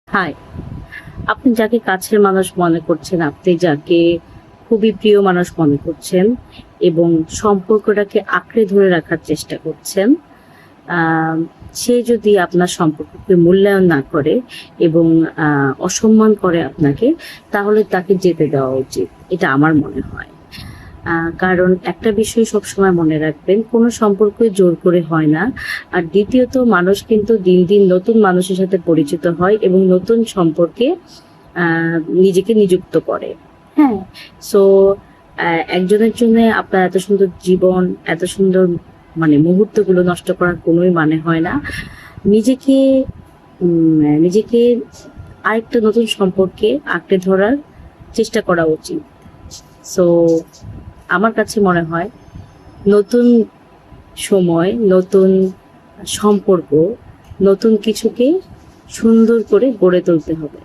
High, আপনি যাকে কাছের মানুষ মনে করছেন, আপনি যাকে খুবই প্রিয় মানুষ মনে করছেন এবং সম্পর্কটাকে আঁকড়ে ধরে রাখার চেষ্টা করছেন, আহ, সে যদি আপনার সম্পর্ককে মূল্যায়ন না করে এবং অসম্মান করে আপনাকে, তাহলে তাকে যেতে দেওয়া উচিত। এটা আমার মনে হয়। কারণ একটা বিষয় সবসময় মনে রাখবেন, কোনো সম্পর্কই জোর করে হয় না। আর দ্বিতীয়ত, মানুষ কিন্তু দিন দিন নতুন মানুষের সাথে পরিচিত হয় এবং নতুন সম্পর্কে নিজেকে নিযুক্ত করে। হ্যাঁ, সো একজনের জন্য আপনার এত সুন্দর জীবন, এত সুন্দর মুহূর্তগুলো নষ্ট করার কোনোই মানে হয় না। নিজেকে নিজেকে আরেকটা নতুন সম্পর্কে আঁকড়ে ধরার চেষ্টা করা উচিত। সো আমার কাছে মনে হয়, নতুন সময়, নতুন সম্পর্ক, নতুন কিছুকে সুন্দর করে গড়ে তুলতে হবে।